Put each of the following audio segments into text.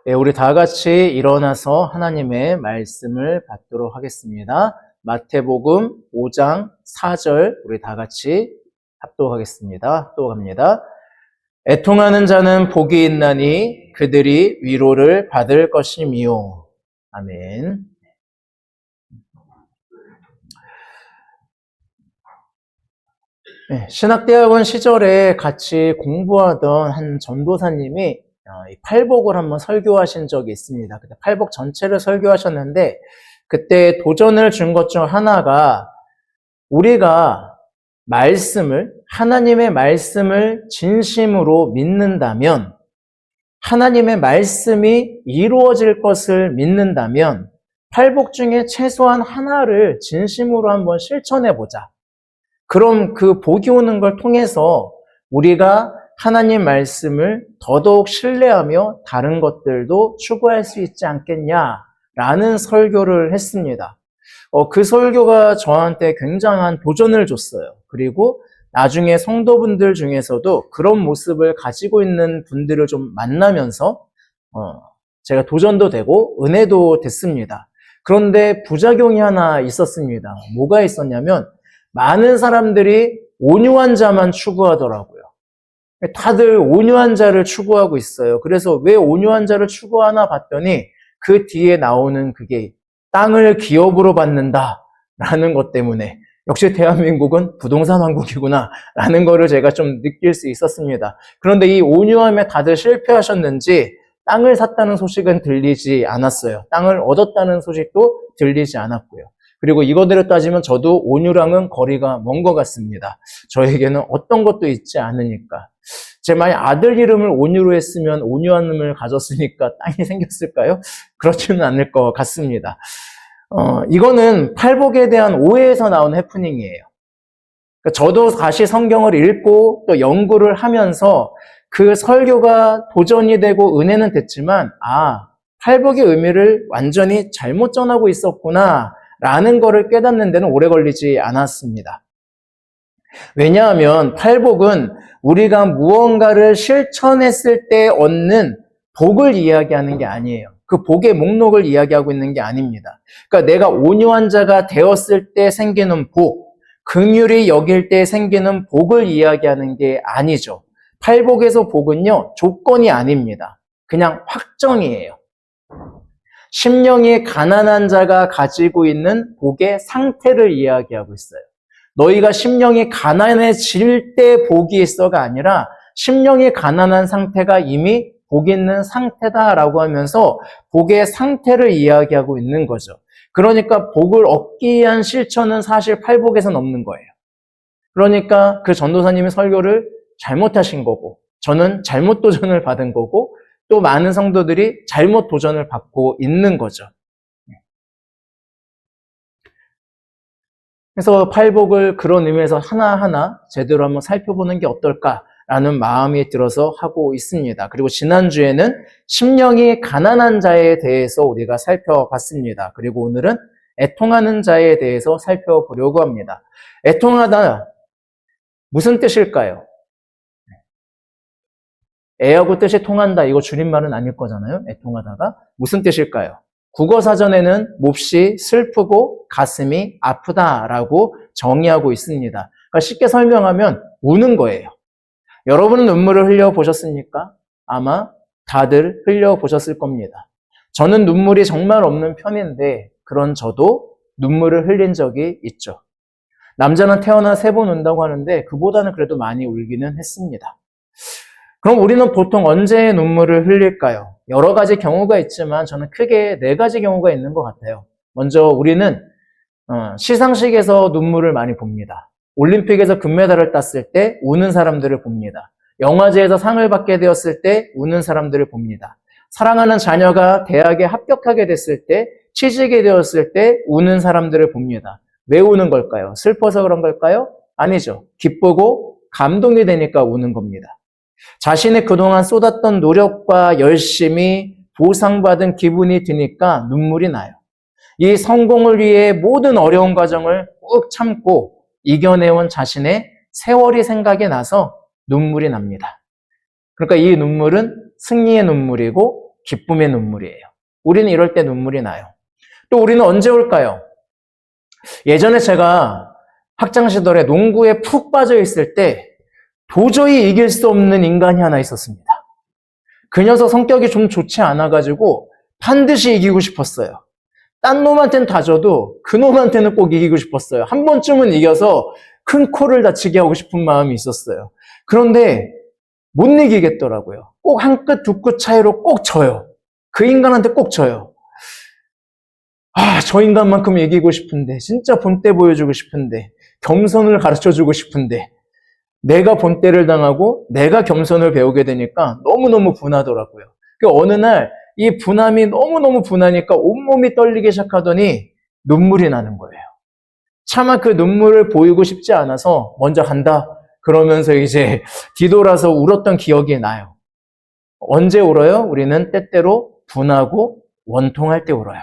네, 우리 다 같이 일어나서 하나님의 말씀을 받도록 하겠습니다. 마태복음 5장 4절 우리 다 같이 합독하겠습니다. 합독합니다. 애통하는 자는 복이 있나니 그들이 위로를 받을 것이미요. 아멘. 네, 신학대학원 시절에 같이 공부하던 한 전도사님이 이 팔복을 한번 설교하신 적이 있습니다. 그때 팔복 전체를 설교하셨는데 그때 도전을 준 것 중 하나가 우리가 하나님의 말씀을 진심으로 믿는다면, 하나님의 말씀이 이루어질 것을 믿는다면 팔복 중에 최소한 하나를 진심으로 한번 실천해보자. 그럼 그 복이 오는 걸 통해서 우리가 하나님 말씀을 더더욱 신뢰하며 다른 것들도 추구할 수 있지 않겠냐라는 설교를 했습니다. 그 설교가 저한테 굉장한 도전을 줬어요. 그리고 나중에 성도분들 중에서도 그런 모습을 가지고 있는 분들을 좀 만나면서 제가 도전도 되고 은혜도 됐습니다. 그런데 부작용이 하나 있었습니다. 뭐가 있었냐면 많은 사람들이 온유한 자만 추구하더라고요. 다들 온유한 자를 추구하고 있어요. 그래서 왜 온유한 자를 추구하나 봤더니 그 뒤에 나오는 그게 땅을 기업으로 받는다라는 것 때문에 역시 대한민국은 부동산 왕국이구나 라는 거를 제가 좀 느낄 수 있었습니다. 그런데 이 온유함에 다들 실패하셨는지 땅을 샀다는 소식은 들리지 않았어요. 땅을 얻었다는 소식도 들리지 않았고요. 그리고 이거대로 따지면 저도 온유랑은 거리가 먼 것 같습니다. 저에게는 어떤 것도 있지 않으니까. 제 만약 아들 이름을 온유로 했으면 온유함을 가졌으니까 땅이 생겼을까요? 그렇지는 않을 것 같습니다. 이거는 팔복에 대한 오해에서 나온 해프닝이에요. 그러니까 저도 다시 성경을 읽고 또 연구를 하면서 그 설교가 도전이 되고 은혜는 됐지만 팔복의 의미를 완전히 잘못 전하고 있었구나 라는 거를 깨닫는 데는 오래 걸리지 않았습니다. 왜냐하면 팔복은 우리가 무언가를 실천했을 때 얻는 복을 이야기하는 게 아니에요. 그 복의 목록을 이야기하고 있는 게 아닙니다. 그러니까 내가 온유한 자가 되었을 때 생기는 복, 긍휼히 여길 때 생기는 복을 이야기하는 게 아니죠. 팔복에서 복은요, 조건이 아닙니다. 그냥 확정이에요. 심령이 가난한 자가 가지고 있는 복의 상태를 이야기하고 있어요. 너희가 심령이 가난해질 때 복이 있어가 아니라 심령이 가난한 상태가 이미 복 있는 상태다라고 하면서 복의 상태를 이야기하고 있는 거죠. 그러니까 복을 얻기 위한 실천은 사실 팔복에서는 없는 거예요. 그러니까 그 전도사님의 설교를 잘못하신 거고 저는 잘못 도전을 받은 거고 또 많은 성도들이 잘못 도전을 받고 있는 거죠. 그래서 팔복을 그런 의미에서 하나하나 제대로 한번 살펴보는 게 어떨까라는 마음이 들어서 하고 있습니다. 그리고 지난주에는 심령이 가난한 자에 대해서 우리가 살펴봤습니다. 그리고 오늘은 애통하는 자에 대해서 살펴보려고 합니다. 애통하다, 무슨 뜻일까요? 애하고 뜻이 통한다, 이거 줄임말은 아닐 거잖아요. 애통하다가 무슨 뜻일까요? 국어사전에는 몹시 슬프고 가슴이 아프다라고 정의하고 있습니다. 그러니까 쉽게 설명하면 우는 거예요. 여러분은 눈물을 흘려보셨습니까? 아마 다들 흘려보셨을 겁니다. 저는 눈물이 정말 없는 편인데 그런 저도 눈물을 흘린 적이 있죠. 남자는 태어나 3번 운다고 하는데 그보다는 그래도 많이 울기는 했습니다. 그럼 우리는 보통 언제 눈물을 흘릴까요? 여러 가지 경우가 있지만 저는 크게 4가지 경우가 있는 것 같아요. 먼저 우리는 시상식에서 눈물을 많이 봅니다. 올림픽에서 금메달을 땄을 때 우는 사람들을 봅니다. 영화제에서 상을 받게 되었을 때 우는 사람들을 봅니다. 사랑하는 자녀가 대학에 합격하게 됐을 때, 취직이 되었을 때 우는 사람들을 봅니다. 왜 우는 걸까요? 슬퍼서 그런 걸까요? 아니죠. 기쁘고 감동이 되니까 우는 겁니다. 자신이 그동안 쏟았던 노력과 열심이 보상받은 기분이 드니까 눈물이 나요. 이 성공을 위해 모든 어려운 과정을 꾹 참고 이겨내온 자신의 세월이 생각이 나서 눈물이 납니다. 그러니까 이 눈물은 승리의 눈물이고 기쁨의 눈물이에요. 우리는 이럴 때 눈물이 나요. 또 우리는 언제 올까요? 예전에 제가 학창시절에 농구에 푹 빠져 있을 때 도저히 이길 수 없는 인간이 하나 있었습니다. 그 녀석 성격이 좀 좋지 않아가지고 반드시 이기고 싶었어요. 딴 놈한테는 다 져도 그 놈한테는 꼭 이기고 싶었어요. 한 번쯤은 이겨서 큰 코를 다치게 하고 싶은 마음이 있었어요. 그런데 못 이기겠더라고요. 꼭 한 끗, 두 끗 차이로 꼭 져요. 그 인간한테 꼭 져요. 저 인간만큼 이기고 싶은데, 진짜 본때 보여주고 싶은데, 겸손을 가르쳐주고 싶은데, 내가 본때를 당하고 내가 겸손을 배우게 되니까 너무너무 분하더라고요. 어느 날 이 분함이 너무너무 분하니까 온몸이 떨리기 시작하더니 눈물이 나는 거예요. 차마 그 눈물을 보이고 싶지 않아서 먼저 간다. 그러면서 이제 뒤돌아서 울었던 기억이 나요. 언제 울어요? 우리는 때때로 분하고 원통할 때 울어요.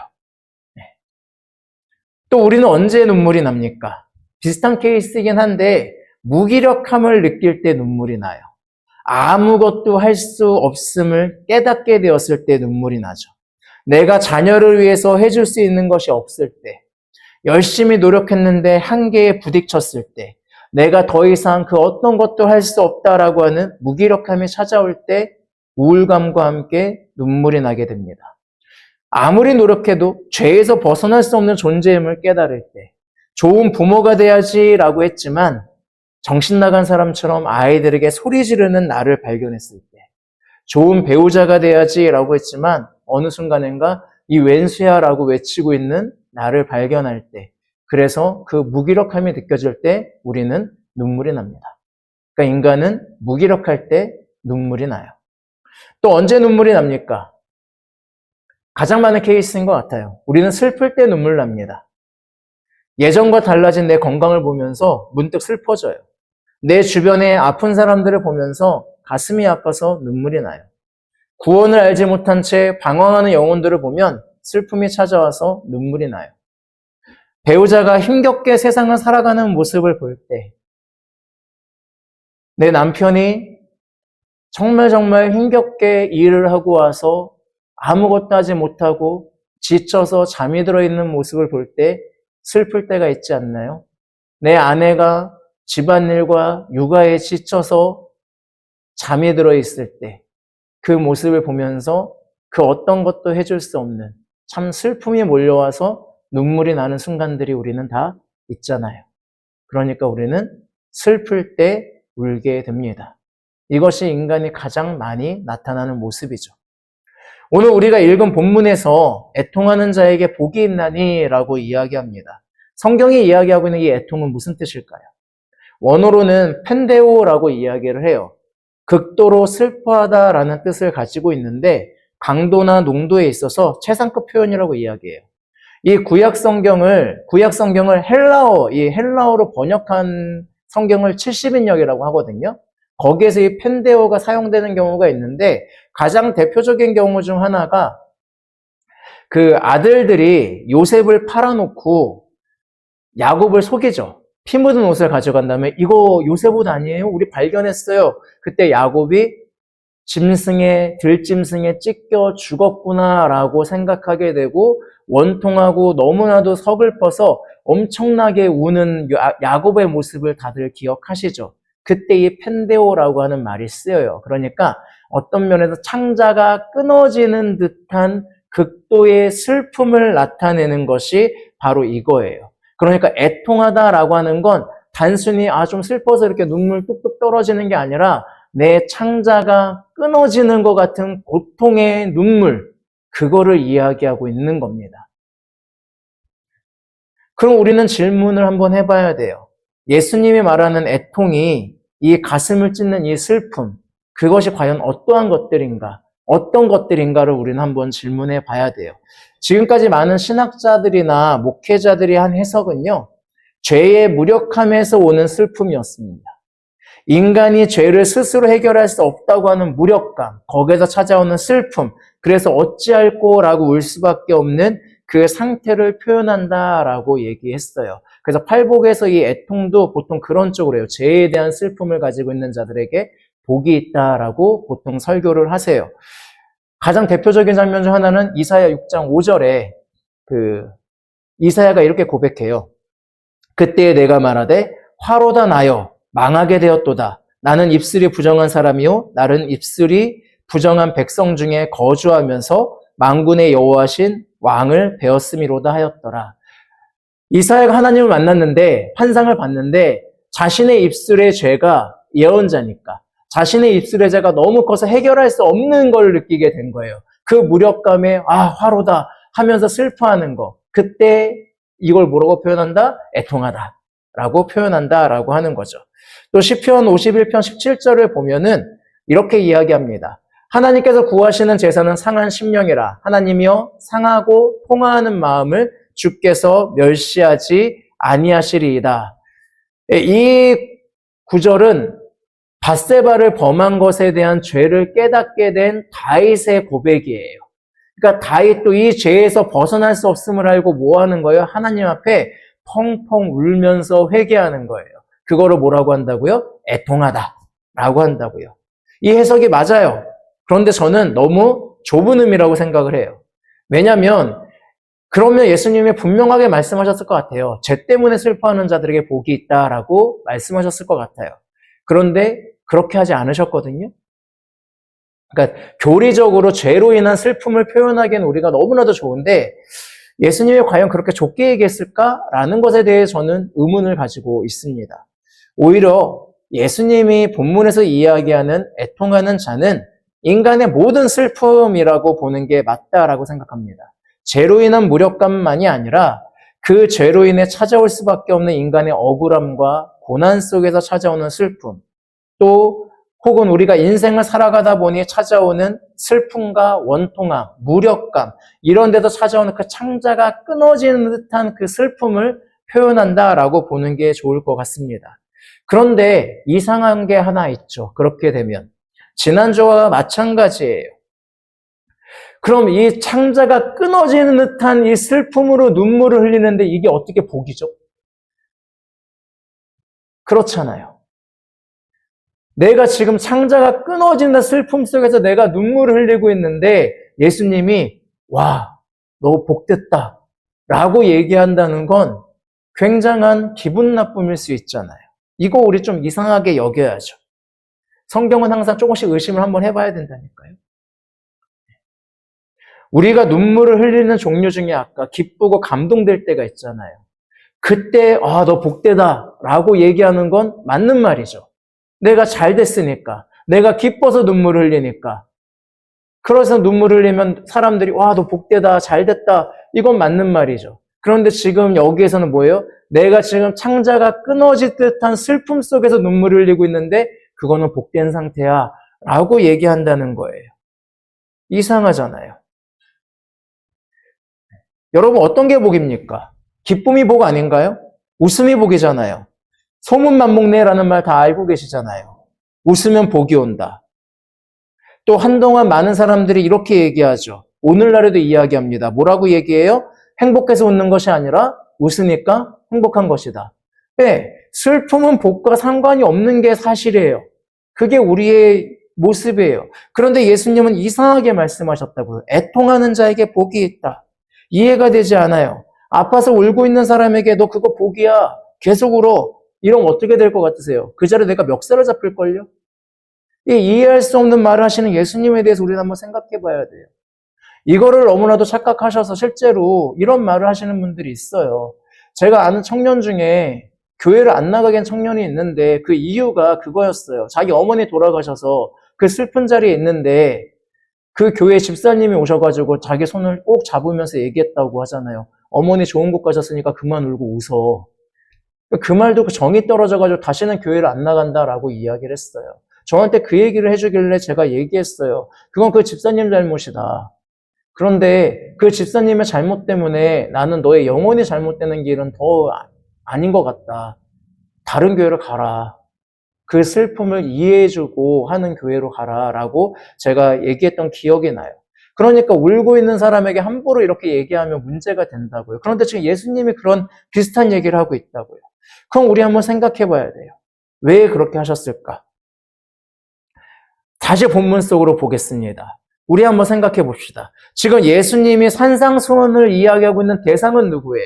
또 우리는 언제 눈물이 납니까? 비슷한 케이스이긴 한데 무기력함을 느낄 때 눈물이 나요. 아무것도 할 수 없음을 깨닫게 되었을 때 눈물이 나죠. 내가 자녀를 위해서 해줄 수 있는 것이 없을 때, 열심히 노력했는데 한계에 부딪혔을 때, 내가 더 이상 그 어떤 것도 할 수 없다라고 하는 무기력함이 찾아올 때 우울감과 함께 눈물이 나게 됩니다. 아무리 노력해도 죄에서 벗어날 수 없는 존재임을 깨달을 때, 좋은 부모가 돼야지라고 했지만 정신 나간 사람처럼 아이들에게 소리 지르는 나를 발견했을 때, 좋은 배우자가 돼야지라고 했지만 어느 순간인가 이 웬수야라고 외치고 있는 나를 발견할 때, 그래서 그 무기력함이 느껴질 때 우리는 눈물이 납니다. 그러니까 인간은 무기력할 때 눈물이 나요. 또 언제 눈물이 납니까? 가장 많은 케이스인 것 같아요. 우리는 슬플 때 눈물 납니다. 예전과 달라진 내 건강을 보면서 문득 슬퍼져요. 내 주변에 아픈 사람들을 보면서 가슴이 아파서 눈물이 나요. 구원을 알지 못한 채 방황하는 영혼들을 보면 슬픔이 찾아와서 눈물이 나요. 배우자가 힘겹게 세상을 살아가는 모습을 볼 때, 내 남편이 정말 힘겹게 일을 하고 와서 아무것도 하지 못하고 지쳐서 잠이 들어있는 모습을 볼 때 슬플 때가 있지 않나요? 내 아내가 집안일과 육아에 지쳐서 잠이 들어있을 때 그 모습을 보면서 그 어떤 것도 해줄 수 없는 참 슬픔이 몰려와서 눈물이 나는 순간들이 우리는 다 있잖아요. 그러니까 우리는 슬플 때 울게 됩니다. 이것이 인간이 가장 많이 나타나는 모습이죠. 오늘 우리가 읽은 본문에서 애통하는 자에게 복이 있나니 라고 이야기합니다. 성경이 이야기하고 있는 이 애통은 무슨 뜻일까요? 원어로는 펜데오라고 이야기를 해요. 극도로 슬퍼하다라는 뜻을 가지고 있는데 강도나 농도에 있어서 최상급 표현이라고 이야기해요. 이 구약 성경을 이 헬라어로 번역한 성경을 70인역이라고 하거든요. 거기에서 이 펜데오가 사용되는 경우가 있는데 가장 대표적인 경우 중 하나가 그 아들들이 요셉을 팔아놓고 야곱을 속이죠. 피 묻은 옷을 가져간 다음에 이거 요셉 옷 아니에요? 우리 발견했어요. 그때 야곱이 들짐승에 찢겨 죽었구나라고 생각하게 되고 원통하고 너무나도 서글퍼서 엄청나게 우는 야곱의 모습을 다들 기억하시죠. 그때 이 펜데오라고 하는 말이 쓰여요. 그러니까 어떤 면에서 창자가 끊어지는 듯한 극도의 슬픔을 나타내는 것이 바로 이거예요. 그러니까 애통하다라고 하는 건 단순히 좀 슬퍼서 이렇게 눈물 뚝뚝 떨어지는 게 아니라 내 창자가 끊어지는 것 같은 고통의 눈물, 그거를 이야기하고 있는 겁니다. 그럼 우리는 질문을 한번 해봐야 돼요. 예수님이 말하는 애통이 이 가슴을 찢는 이 슬픔, 그것이 과연 어떠한 것들인가? 어떤 것들인가를 우리는 한번 질문해 봐야 돼요. 지금까지 많은 신학자들이나 목회자들이 한 해석은요, 죄의 무력함에서 오는 슬픔이었습니다. 인간이 죄를 스스로 해결할 수 없다고 하는 무력감, 거기에서 찾아오는 슬픔, 그래서 어찌할꼬라고 울 수밖에 없는 그 상태를 표현한다라고 얘기했어요. 그래서 팔복에서 이 애통도 보통 그런 쪽으로 해요. 죄에 대한 슬픔을 가지고 있는 자들에게 복이 있다라고 보통 설교를 하세요. 가장 대표적인 장면 중 하나는 이사야 6장 5절에 이사야가 이렇게 고백해요. 그때 내가 말하되 화로다 나여 망하게 되었도다. 나는 입술이 부정한 사람이요 나는 입술이 부정한 백성 중에 거주하면서 만군의 여호와신 왕을 배웠음이로다 하였더라. 이사야가 하나님을 만났는데 환상을 봤는데 자신의 입술의 죄가 예언자니까 자신의 입술의 죄가 너무 커서 해결할 수 없는 걸 느끼게 된 거예요. 그 무력감에 화로다 하면서 슬퍼하는 거. 그때 이걸 뭐라고 표현한다? 애통하다 라고 표현한다 라고 하는 거죠. 또 시편 51편 17절을 보면은 이렇게 이야기합니다. 하나님께서 구하시는 제사는 상한 심령이라. 하나님이여 상하고 통화하는 마음을 주께서 멸시하지 아니하시리이다. 이 구절은 밧세바를 범한 것에 대한 죄를 깨닫게 된 다윗의 고백이에요. 그러니까 다윗도 이 죄에서 벗어날 수 없음을 알고 뭐 하는 거예요? 하나님 앞에 펑펑 울면서 회개하는 거예요. 그거를 뭐라고 한다고요? 애통하다라고 한다고요. 이 해석이 맞아요. 그런데 저는 너무 좁은 의미라고 생각을 해요. 왜냐하면 그러면 예수님이 분명하게 말씀하셨을 것 같아요. 죄 때문에 슬퍼하는 자들에게 복이 있다라고 말씀하셨을 것 같아요. 그런데 그렇게 하지 않으셨거든요. 그러니까 교리적으로 죄로 인한 슬픔을 표현하기에는 우리가 너무나도 좋은데 예수님이 과연 그렇게 좁게 얘기했을까라는 것에 대해 저는 의문을 가지고 있습니다. 오히려 예수님이 본문에서 이야기하는 애통하는 자는 인간의 모든 슬픔이라고 보는 게 맞다라고 생각합니다. 죄로 인한 무력감만이 아니라 그 죄로 인해 찾아올 수밖에 없는 인간의 억울함과 고난 속에서 찾아오는 슬픔, 또 혹은 우리가 인생을 살아가다 보니 찾아오는 슬픔과 원통함, 무력감, 이런 데서 찾아오는 그 창자가 끊어지는 듯한 그 슬픔을 표현한다라고 보는 게 좋을 것 같습니다. 그런데 이상한 게 하나 있죠. 그렇게 되면 지난주와 마찬가지예요. 그럼 이 창자가 끊어지는 듯한 이 슬픔으로 눈물을 흘리는데 이게 어떻게 복이죠? 그렇잖아요. 내가 지금 창자가 끊어진다 슬픔 속에서 내가 눈물을 흘리고 있는데 예수님이 와, 너 복됐다 라고 얘기한다는 건 굉장한 기분 나쁨일 수 있잖아요. 이거 우리 좀 이상하게 여겨야죠. 성경은 항상 조금씩 의심을 한번 해봐야 된다니까요. 우리가 눈물을 흘리는 종류 중에 아까 기쁘고 감동될 때가 있잖아요. 그때 너 복되다 라고 얘기하는 건 맞는 말이죠. 내가 잘 됐으니까, 내가 기뻐서 눈물을 흘리니까. 그래서 눈물을 흘리면 사람들이 너 복되다, 잘 됐다, 이건 맞는 말이죠. 그런데 지금 여기에서는 뭐예요? 내가 지금 창자가 끊어질 듯한 슬픔 속에서 눈물을 흘리고 있는데 그거는 복된 상태야 라고 얘기한다는 거예요. 이상하잖아요. 여러분 어떤 게 복입니까? 기쁨이 복 아닌가요? 웃음이 복이잖아요. 소문만복네라는 말 다 알고 계시잖아요. 웃으면 복이 온다. 또 한동안 많은 사람들이 이렇게 얘기하죠. 오늘날에도 이야기합니다. 뭐라고 얘기해요? 행복해서 웃는 것이 아니라 웃으니까 행복한 것이다. 네, 슬픔은 복과 상관이 없는 게 사실이에요. 그게 우리의 모습이에요. 그런데 예수님은 이상하게 말씀하셨다고요. 애통하는 자에게 복이 있다. 이해가 되지 않아요. 아파서 울고 있는 사람에게 너 그거 복이야. 계속 울어. 이러면 어떻게 될 것 같으세요? 그 자리에 내가 멱살을 잡힐걸요? 이 이해할 수 없는 말을 하시는 예수님에 대해서 우리는 한번 생각해 봐야 돼요. 이거를 너무나도 착각하셔서 실제로 이런 말을 하시는 분들이 있어요. 제가 아는 청년 중에 교회를 안 나가게 한 청년이 있는데 그 이유가 그거였어요. 자기 어머니 돌아가셔서 그 슬픈 자리에 있는데 그 교회 집사님이 오셔가지고 자기 손을 꼭 잡으면서 얘기했다고 하잖아요. 어머니 좋은 곳 가셨으니까 그만 울고 웃어. 그 말도 정이 떨어져가지고 다시는 교회를 안 나간다라고 이야기를 했어요. 저한테 그 얘기를 해주길래 제가 얘기했어요. 그건 그 집사님 잘못이다. 그런데 그 집사님의 잘못 때문에 나는 너의 영혼이 잘못되는 길은 더 아닌 것 같다. 다른 교회를 가라. 그 슬픔을 이해해주고 하는 교회로 가라라고 제가 얘기했던 기억이 나요. 그러니까 울고 있는 사람에게 함부로 이렇게 얘기하면 문제가 된다고요. 그런데 지금 예수님이 그런 비슷한 얘기를 하고 있다고요. 그럼 우리 한번 생각해 봐야 돼요. 왜 그렇게 하셨을까? 다시 본문 속으로 보겠습니다. 우리 한번 생각해 봅시다. 지금 예수님이 산상수훈을 이야기하고 있는 대상은 누구예요?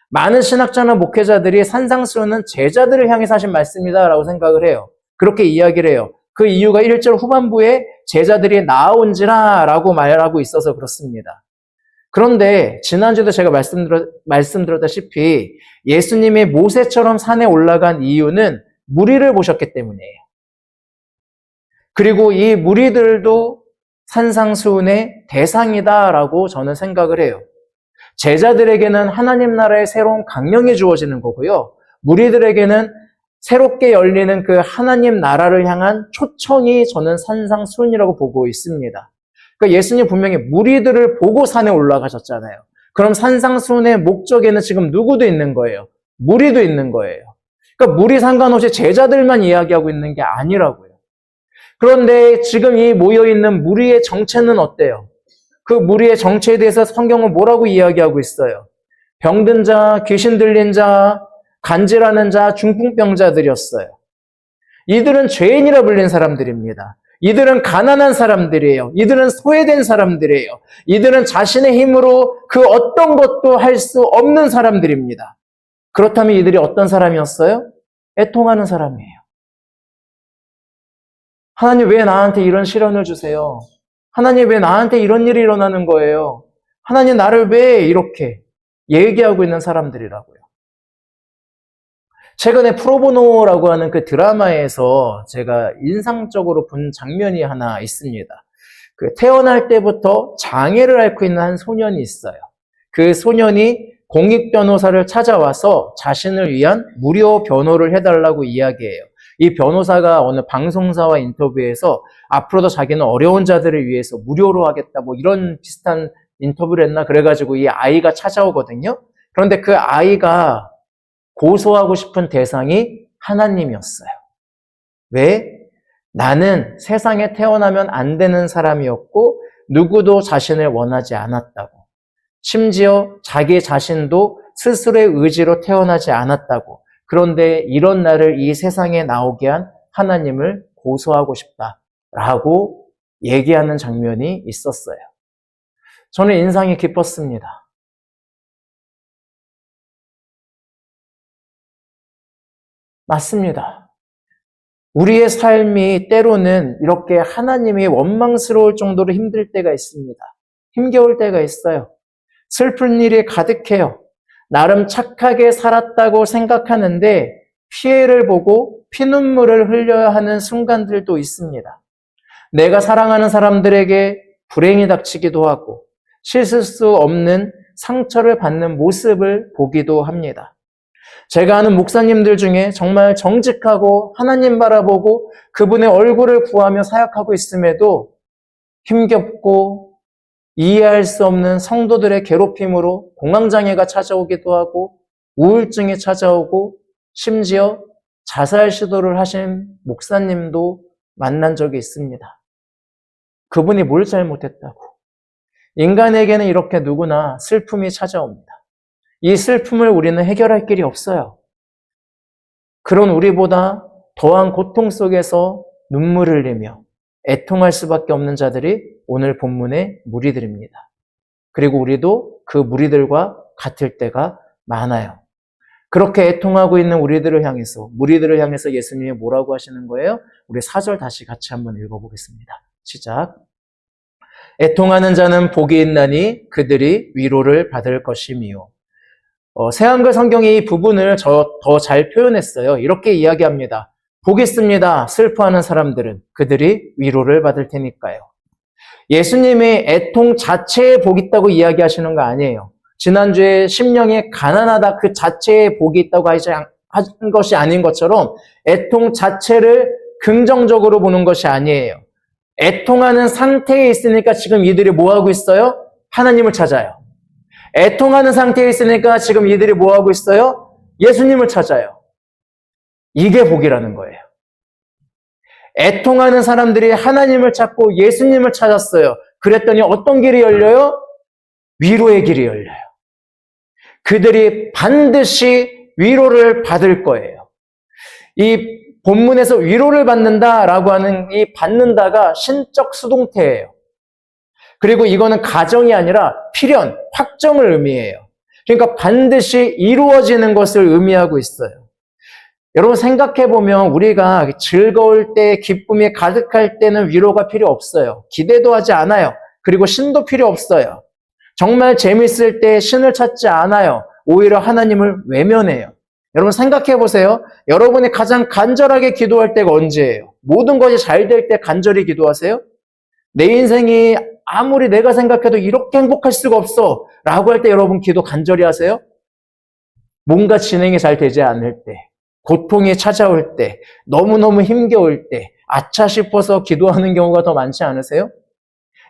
많은 신학자나 목회자들이 산상수훈은 제자들을 향해서 하신 말씀이다라고 생각을 해요. 그렇게 이야기를 해요. 그 이유가 1절 후반부에 제자들이 나아온지라라고 말하고 있어서 그렇습니다. 그런데 지난주에도 제가 말씀드렸다시피 예수님이 모세처럼 산에 올라간 이유는 무리를 보셨기 때문이에요. 그리고 이 무리들도 산상수훈의 대상이다라고 저는 생각을 해요. 제자들에게는 하나님 나라의 새로운 강령이 주어지는 거고요. 무리들에게는 새롭게 열리는 그 하나님 나라를 향한 초청이 저는 산상수훈이라고 보고 있습니다. 그러니까 예수님 분명히 무리들을 보고 산에 올라가셨잖아요. 그럼 산상수훈의 목적에는 지금 누구도 있는 거예요? 무리도 있는 거예요. 그러니까 무리 상관없이 제자들만 이야기하고 있는 게 아니라고요. 그런데 지금 이 모여있는 무리의 정체는 어때요? 그 무리의 정체에 대해서 성경은 뭐라고 이야기하고 있어요? 병든 자, 귀신 들린 자, 간질하는 자, 중풍병자들이었어요. 이들은 죄인이라 불린 사람들입니다. 이들은 가난한 사람들이에요. 이들은 소외된 사람들이에요. 이들은 자신의 힘으로 그 어떤 것도 할 수 없는 사람들입니다. 그렇다면 이들이 어떤 사람이었어요? 애통하는 사람이에요. 하나님 왜 나한테 이런 시련을 주세요? 하나님 왜 나한테 이런 일이 일어나는 거예요? 하나님 나를 왜 이렇게 얘기하고 있는 사람들이라고요. 최근에 프로보노라고 하는 그 드라마에서 제가 인상적으로 본 장면이 하나 있습니다. 그 태어날 때부터 장애를 앓고 있는 한 소년이 있어요. 그 소년이 공익 변호사를 찾아와서 자신을 위한 무료 변호를 해달라고 이야기해요. 이 변호사가 어느 방송사와 인터뷰에서 앞으로도 자기는 어려운 자들을 위해서 무료로 하겠다 뭐 이런 비슷한 인터뷰를 했나 그래가지고 이 아이가 찾아오거든요. 그런데 그 아이가 고소하고 싶은 대상이 하나님이었어요. 왜? 나는 세상에 태어나면 안 되는 사람이었고 누구도 자신을 원하지 않았다고. 심지어 자기 자신도 스스로의 의지로 태어나지 않았다고. 그런데 이런 나를 이 세상에 나오게 한 하나님을 고소하고 싶다라고 얘기하는 장면이 있었어요. 저는 인상이 깊었습니다. 맞습니다. 우리의 삶이 때로는 이렇게 하나님이 원망스러울 정도로 힘들 때가 있습니다. 힘겨울 때가 있어요. 슬픈 일이 가득해요. 나름 착하게 살았다고 생각하는데 피해를 보고 피눈물을 흘려야 하는 순간들도 있습니다. 내가 사랑하는 사람들에게 불행이 닥치기도 하고 씻을 수 없는 상처를 받는 모습을 보기도 합니다. 제가 아는 목사님들 중에 정말 정직하고 하나님 바라보고 그분의 얼굴을 구하며 사역하고 있음에도 힘겹고 이해할 수 없는 성도들의 괴롭힘으로 공황장애가 찾아오기도 하고 우울증이 찾아오고 심지어 자살 시도를 하신 목사님도 만난 적이 있습니다. 그분이 뭘 잘못했다고. 인간에게는 이렇게 누구나 슬픔이 찾아옵니다. 이 슬픔을 우리는 해결할 길이 없어요. 그런 우리보다 더한 고통 속에서 눈물을 흘리며 애통할 수밖에 없는 자들이 오늘 본문의 무리들입니다. 그리고 우리도 그 무리들과 같을 때가 많아요. 그렇게 애통하고 있는 우리들을 향해서, 무리들을 향해서 예수님이 뭐라고 하시는 거예요? 우리 4절 다시 같이 한번 읽어보겠습니다. 시작. 애통하는 자는 복이 있나니 그들이 위로를 받을 것이미요. 새한글 성경이 이 부분을 더 잘 표현했어요. 이렇게 이야기합니다. 복 있습니다. 슬퍼하는 사람들은 그들이 위로를 받을 테니까요. 예수님이 애통 자체에 복 있다고 이야기하시는 거 아니에요. 지난주에 심령이 가난하다 그 자체에 복이 있다고 한 것이 아닌 것처럼 애통 자체를 긍정적으로 보는 것이 아니에요. 애통하는 상태에 있으니까 지금 이들이 뭐하고 있어요? 하나님을 찾아요. 애통하는 상태에 있으니까 지금 이들이 뭐하고 있어요? 예수님을 찾아요. 이게 복이라는 거예요. 애통하는 사람들이 하나님을 찾고 예수님을 찾았어요. 그랬더니 어떤 길이 열려요? 위로의 길이 열려요. 그들이 반드시 위로를 받을 거예요. 이 본문에서 위로를 받는다라고 하는 이 받는다가 신적 수동태예요. 그리고 이거는 가정이 아니라 필연, 확정을 의미해요. 그러니까 반드시 이루어지는 것을 의미하고 있어요. 여러분 생각해보면 우리가 즐거울 때, 기쁨이 가득할 때는 위로가 필요 없어요. 기대도 하지 않아요. 그리고 신도 필요 없어요. 정말 재밌을 때 신을 찾지 않아요. 오히려 하나님을 외면해요. 여러분 생각해보세요. 여러분이 가장 간절하게 기도할 때가 언제예요? 모든 것이 잘 될 때 간절히 기도하세요? 내 인생이 아무리 내가 생각해도 이렇게 행복할 수가 없어 라고 할 때 여러분 기도 간절히 하세요? 뭔가 진행이 잘 되지 않을 때, 고통이 찾아올 때, 너무너무 힘겨울 때, 아차 싶어서 기도하는 경우가 더 많지 않으세요?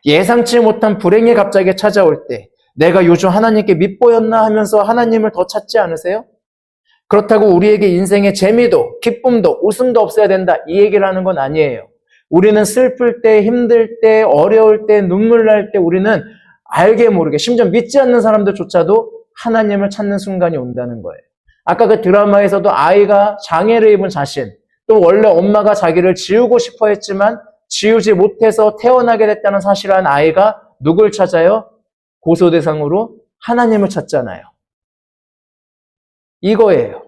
예상치 못한 불행이 갑자기 찾아올 때, 내가 요즘 하나님께 밉보였나 하면서 하나님을 더 찾지 않으세요? 그렇다고 우리에게 인생의 재미도, 기쁨도, 웃음도 없어야 된다. 이 얘기를 하는 건 아니에요. 우리는 슬플 때, 힘들 때, 어려울 때, 눈물 날 때 우리는 알게 모르게, 심지어 믿지 않는 사람들조차도 하나님을 찾는 순간이 온다는 거예요. 아까 그 드라마에서도 아이가 장애를 입은 자신, 또 원래 엄마가 자기를 지우고 싶어 했지만 지우지 못해서 태어나게 됐다는 사실을 한 아이가 누굴 찾아요? 고소 대상으로 하나님을 찾잖아요. 이거예요.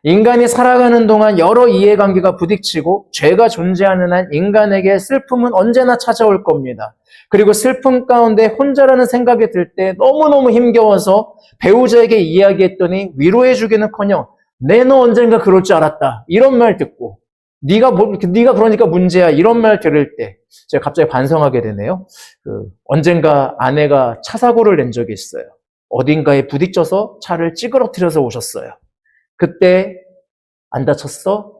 인간이 살아가는 동안 여러 이해관계가 부딪히고 죄가 존재하는 한 인간에게 슬픔은 언제나 찾아올 겁니다. 그리고 슬픔 가운데 혼자라는 생각이 들 때 너무너무 힘겨워서 배우자에게 이야기했더니 위로해주기는커녕 내 너 언젠가 그럴 줄 알았다 이런 말 듣고 네가 그러니까 문제야 이런 말 들을 때 제가 갑자기 반성하게 되네요. 언젠가 아내가 차 사고를 낸 적이 있어요. 어딘가에 부딪혀서 차를 찌그러뜨려서 오셨어요. 그때 안 다쳤어?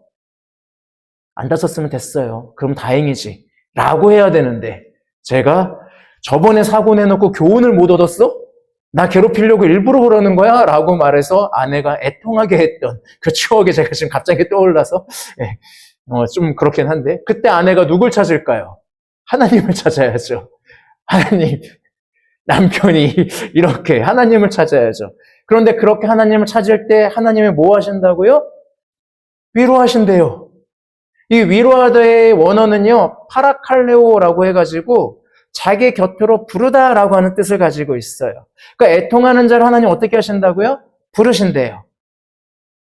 안 다쳤으면 됐어요. 그럼 다행이지. 라고 해야 되는데 제가 저번에 사고 내놓고 교훈을 못 얻었어? 나 괴롭히려고 일부러 그러는 거야? 라고 말해서 아내가 애통하게 했던 그 추억이 제가 지금 갑자기 떠올라서 좀 그렇긴 한데 그때 아내가 누굴 찾을까요? 하나님을 찾아야죠. 하나님, 남편이 이렇게 하나님을 찾아야죠. 그런데 그렇게 하나님을 찾을 때 하나님이 뭐 하신다고요? 위로하신대요. 이 위로하다의 원어는요, 파라칼레오라고 해가지고 자기 곁으로 부르다라고 하는 뜻을 가지고 있어요. 그러니까 애통하는 자를 하나님 어떻게 하신다고요? 부르신대요.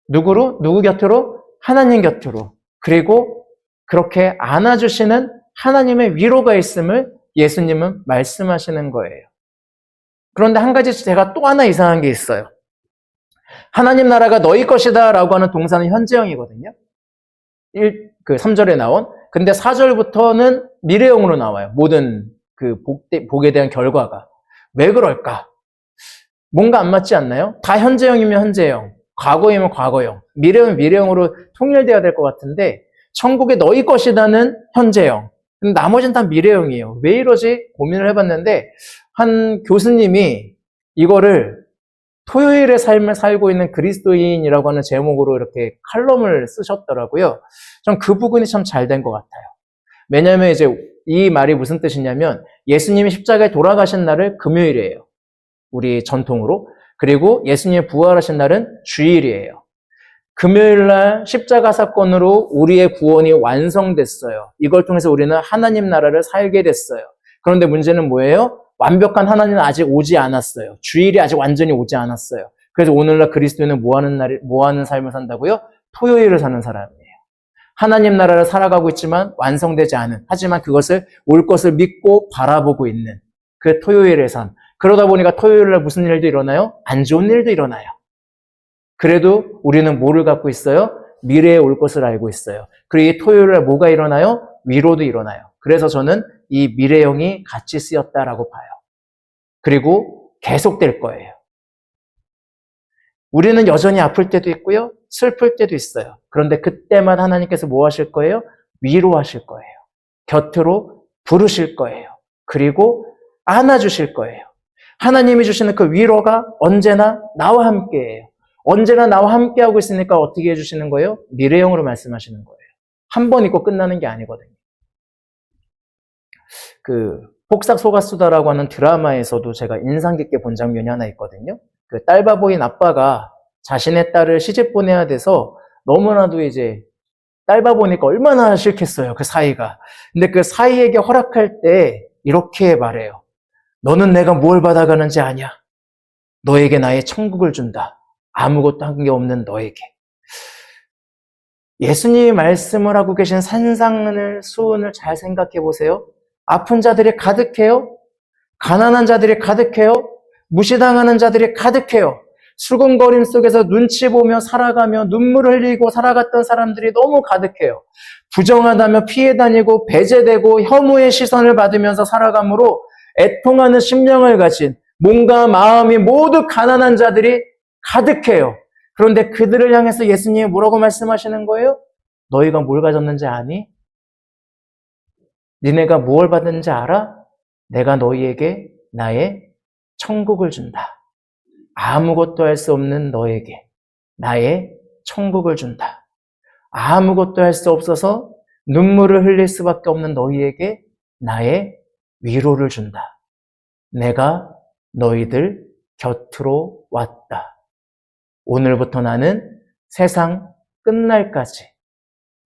누구로? 누구 곁으로? 하나님 곁으로. 그리고 그렇게 안아주시는 하나님의 위로가 있음을 예수님은 말씀하시는 거예요. 그런데 한 가지 제가 또 하나 이상한 게 있어요. 하나님 나라가 너희 것이다 라고 하는 동사는 현재형이거든요. 3절에 나온. 근데 4절부터는 미래형으로 나와요. 모든 복에 대한 결과가. 왜 그럴까? 뭔가 안 맞지 않나요? 다 현재형이면 현재형, 과거이면 과거형, 미래형이면 미래형으로 통일돼야 될 것 같은데 천국이 너희 것이다는 현재형, 나머지는 다 미래형이에요. 왜 이러지? 고민을 해봤는데 한 교수님이 이거를 토요일의 삶을 살고 있는 그리스도인이라고 하는 제목으로 이렇게 칼럼을 쓰셨더라고요. 전 그 부분이 참 잘 된 것 같아요. 왜냐하면 이제 이 말이 무슨 뜻이냐면 예수님이 십자가에 돌아가신 날을 금요일이에요. 우리 전통으로. 그리고 예수님이 부활하신 날은 주일이에요. 금요일 날 십자가 사건으로 우리의 구원이 완성됐어요. 이걸 통해서 우리는 하나님 나라를 살게 됐어요. 그런데 문제는 뭐예요? 완벽한 하나님은 아직 오지 않았어요. 주일이 아직 완전히 오지 않았어요. 그래서 오늘날 그리스도인은 뭐 하는 삶을 산다고요? 토요일을 사는 사람이에요. 하나님 나라를 살아가고 있지만 완성되지 않은, 하지만 그것을 올 것을 믿고 바라보고 있는 그 토요일의 삶. 그러다 보니까 토요일날 무슨 일도 일어나요? 안 좋은 일도 일어나요. 그래도 우리는 뭐를 갖고 있어요? 미래에 올 것을 알고 있어요. 그리고 이 토요일날 뭐가 일어나요? 위로도 일어나요. 그래서 저는 이 미래형이 같이 쓰였다라고 봐요. 그리고 계속될 거예요. 우리는 여전히 아플 때도 있고요. 슬플 때도 있어요. 그런데 그때만 하나님께서 뭐 하실 거예요? 위로하실 거예요. 곁으로 부르실 거예요. 그리고 안아주실 거예요. 하나님이 주시는 그 위로가 언제나 나와 함께예요. 언제나 나와 함께하고 있으니까 어떻게 해주시는 거예요? 미래형으로 말씀하시는 거예요. 한 번 있고 끝나는 게 아니거든요. 폭삭소가수다라고 하는 드라마에서도 제가 인상 깊게 본 장면이 하나 있거든요. 딸바보인 아빠가 자신의 딸을 시집 보내야 돼서 너무나도 이제 짧아 보니까 얼마나 싫겠어요, 그 사이가. 근데 그 사이에게 허락할 때 이렇게 말해요. 너는 내가 뭘 받아가는지 아냐? 너에게 나의 천국을 준다. 아무것도 한 게 없는 너에게. 예수님이 말씀을 하고 계신 산상을 수훈을 잘 생각해 보세요. 아픈 자들이 가득해요. 가난한 자들이 가득해요. 무시당하는 자들이 가득해요. 수군거림 속에서 눈치 보며 살아가며 눈물을 흘리고 살아갔던 사람들이 너무 가득해요. 부정하다며 피해 다니고 배제되고 혐오의 시선을 받으면서 살아가므로 애통하는 심령을 가진 몸과 마음이 모두 가난한 자들이 가득해요. 그런데 그들을 향해서 예수님이 뭐라고 말씀하시는 거예요? 너희가 뭘 가졌는지 아니? 니네가 무엇 받았는지 알아? 내가 너희에게 나의 천국을 준다. 아무것도 할 수 없는 너에게 나의 천국을 준다. 아무것도 할 수 없어서 눈물을 흘릴 수밖에 없는 너희에게 나의 위로를 준다. 내가 너희들 곁으로 왔다. 오늘부터 나는 세상 끝날까지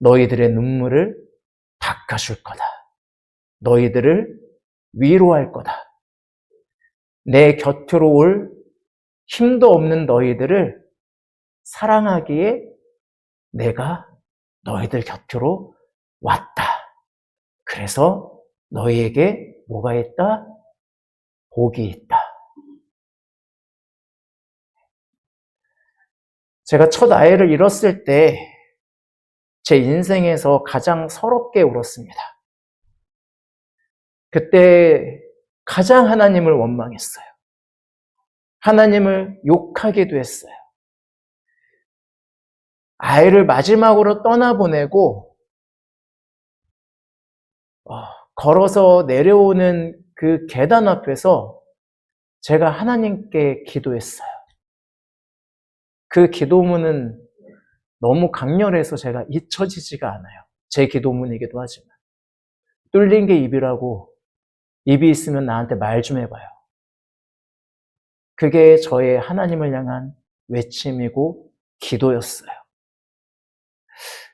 너희들의 눈물을 닦아줄 거다. 너희들을 위로할 거다. 내 곁으로 올 힘도 없는 너희들을 사랑하기에 내가 너희들 곁으로 왔다. 그래서 너희에게 뭐가 있다? 복이 있다. 제가 첫 아이를 잃었을 때 제 인생에서 가장 서럽게 울었습니다. 그때 가장 하나님을 원망했어요. 하나님을 욕하기도 했어요. 아이를 마지막으로 떠나보내고 걸어서 내려오는 그 계단 앞에서 제가 하나님께 기도했어요. 그 기도문은 너무 강렬해서 제가 잊혀지지가 않아요. 제 기도문이기도 하지만. 뚫린 게 입이라고, 입이 있으면 나한테 말 좀 해봐요. 그게 저의 하나님을 향한 외침이고 기도였어요.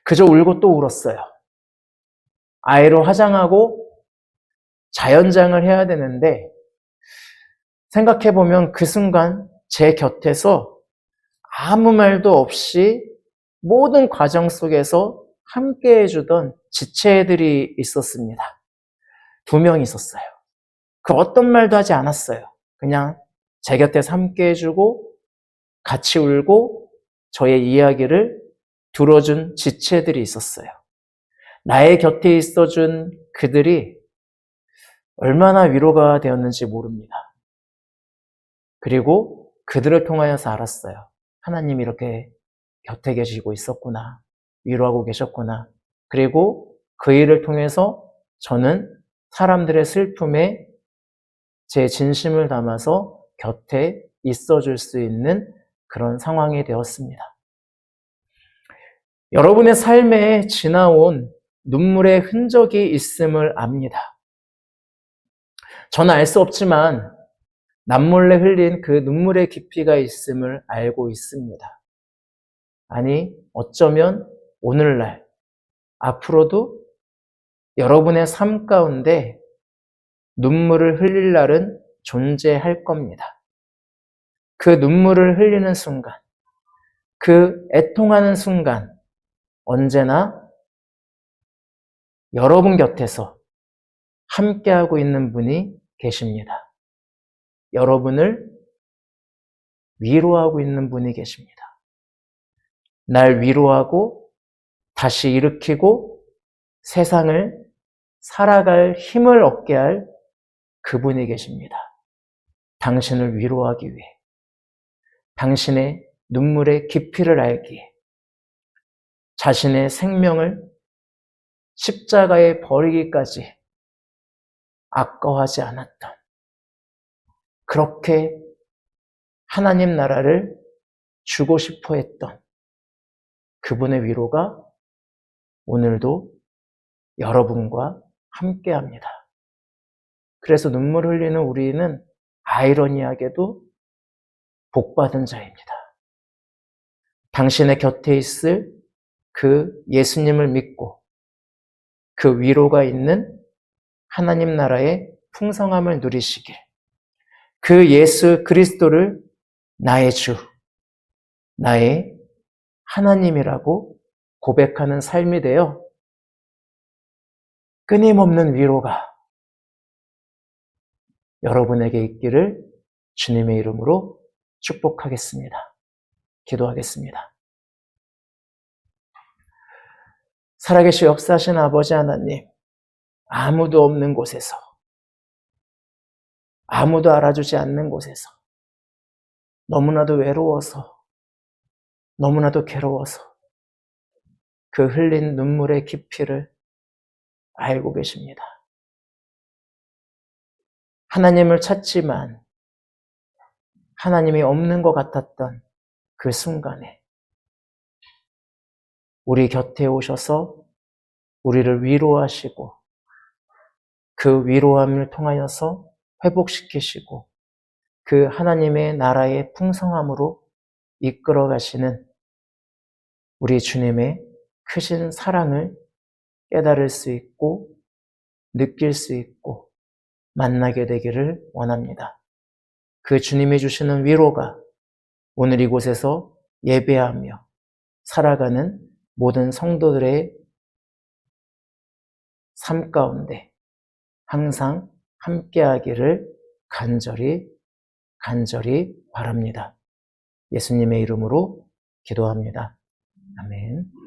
그저 울고 또 울었어요. 아이로 화장하고 자연장을 해야 되는데 생각해보면 그 순간 제 곁에서 아무 말도 없이 모든 과정 속에서 함께 해주던 지체들이 있었습니다. 2명 있었어요. 그 어떤 말도 하지 않았어요. 그냥 제 곁에서 함께 해주고 같이 울고 저의 이야기를 들어준 지체들이 있었어요. 나의 곁에 있어준 그들이 얼마나 위로가 되었는지 모릅니다. 그리고 그들을 통하여서 알았어요. 하나님이 이렇게 곁에 계시고 있었구나. 위로하고 계셨구나. 그리고 그 일을 통해서 저는 사람들의 슬픔에 제 진심을 담아서 곁에 있어줄 수 있는 그런 상황이 되었습니다. 여러분의 삶에 지나온 눈물의 흔적이 있음을 압니다. 저는 알 수 없지만 남몰래 흘린 그 눈물의 깊이가 있음을 알고 있습니다. 아니, 어쩌면 오늘날, 앞으로도 여러분의 삶 가운데 눈물을 흘릴 날은 존재할 겁니다. 그 눈물을 흘리는 순간, 그 애통하는 순간, 언제나 여러분 곁에서 함께하고 있는 분이 계십니다. 여러분을 위로하고 있는 분이 계십니다. 날 위로하고 다시 일으키고 세상을 살아갈 힘을 얻게 할 그분이 계십니다. 당신을 위로하기 위해, 당신의 눈물의 깊이를 알기에, 자신의 생명을 십자가에 버리기까지 아까워하지 않았던, 그렇게 하나님 나라를 주고 싶어 했던 그분의 위로가 오늘도 여러분과 함께합니다. 그래서 눈물 흘리는 우리는 아이러니하게도 복받은 자입니다. 당신의 곁에 있을 그 예수님을 믿고 그 위로가 있는 하나님 나라의 풍성함을 누리시길, 그 예수 그리스도를 나의 주, 나의 하나님이라고 고백하는 삶이 되어 끊임없는 위로가 여러분에게 있기를 주님의 이름으로 축복하겠습니다. 기도하겠습니다. 살아계신 역사하신 아버지 하나님, 아무도 없는 곳에서, 아무도 알아주지 않는 곳에서, 너무나도 외로워서, 너무나도 괴로워서 그 흘린 눈물의 깊이를 알고 계십니다. 하나님을 찾지만 하나님이 없는 것 같았던 그 순간에 우리 곁에 오셔서 우리를 위로하시고 그 위로함을 통하여서 회복시키시고 그 하나님의 나라의 풍성함으로 이끌어 가시는 우리 주님의 크신 사랑을 깨달을 수 있고 느낄 수 있고 만나게 되기를 원합니다. 그 주님이 주시는 위로가 오늘 이곳에서 예배하며 살아가는 모든 성도들의 삶 가운데 항상 함께하기를 간절히 바랍니다. 예수님의 이름으로 기도합니다. 아멘.